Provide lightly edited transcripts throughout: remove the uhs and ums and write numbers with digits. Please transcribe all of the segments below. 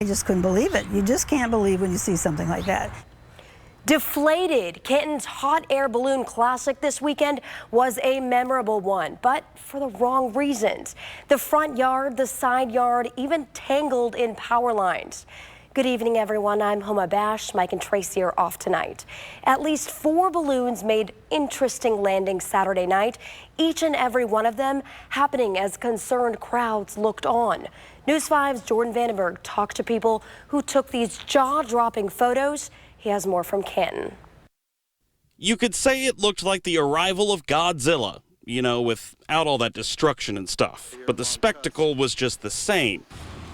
I just couldn't believe it. You just can't believe when you see something like that. Deflated. Canton's hot air balloon classic this weekend was a memorable one, but for the wrong reasons. The front yard, the side yard, even tangled in power lines. Good evening, everyone. I'm Homa Bash. Mike and Tracy are off tonight. At least 4 balloons made interesting landings Saturday night, each and every one of them happening as concerned crowds looked on. News 5's Jordan Vandenberg talked to people who took these jaw-dropping photos. He has more from Canton. You could say it looked like the arrival of Godzilla, you know, without all that destruction and stuff. But the spectacle was just the same.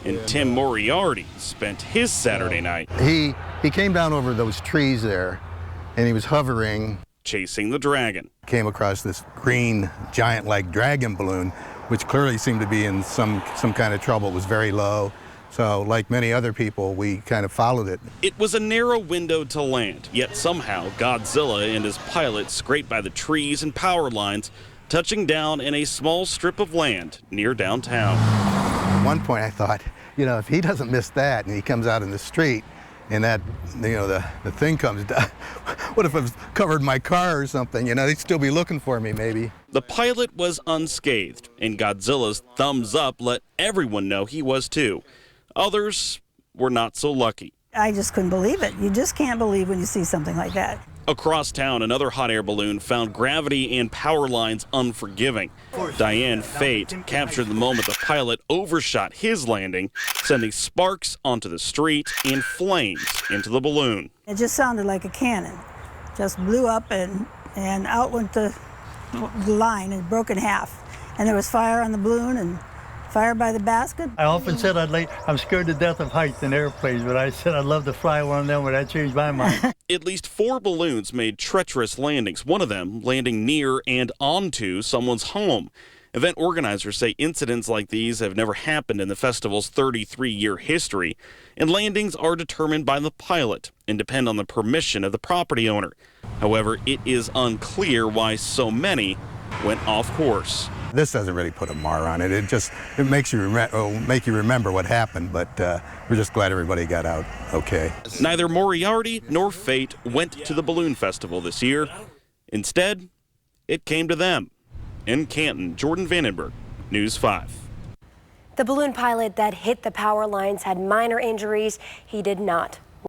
And Tim Moriarty spent his Saturday night. He came down over those trees there, and he was hovering. Chasing the dragon. Came across this green, giant-like dragon balloon, which clearly seemed to be in some kind of trouble. It was very low. So, like many other people, we kind of followed it. It was a narrow window to land, yet somehow Godzilla and his pilot scraped by the trees and power lines, touching down in a small strip of land near downtown. At one point I thought, you know, if he doesn't miss that and he comes out in the street and that, you know, the thing comes down, what if it covered my car or something? You know, they'd still be looking for me maybe. The pilot was unscathed, and Godzilla's thumbs up let everyone know he was too. Others were not so lucky. I just couldn't believe it. You just can't believe when you see something like that. Across town, another hot air balloon found gravity and power lines unforgiving. Diane Fate captured the moment the pilot overshot his landing, sending sparks onto the street and flames into the balloon. It just sounded like a cannon. Just blew up and out went the line and broke in half. And there was fire on the balloon and fire by the basket. I often said I'm scared to death of heights in airplanes, but I said I'd love to fly one of them, but that changed my mind. At least 4 balloons made treacherous landings, one of them landing near and onto someone's home. Event organizers say incidents like these have never happened in the festival's 33-year history, and landings are determined by the pilot and depend on the permission of the property owner. However, it is unclear why so many went off course. This doesn't really put a mar on it. It makes you make you remember what happened, but we're just glad everybody got out okay. Neither Moriarty nor Fate went to the balloon festival this year. Instead, it came to them. In Canton, Jordan Vandenberg, News 5. The balloon pilot that hit the power lines had minor injuries. He did not.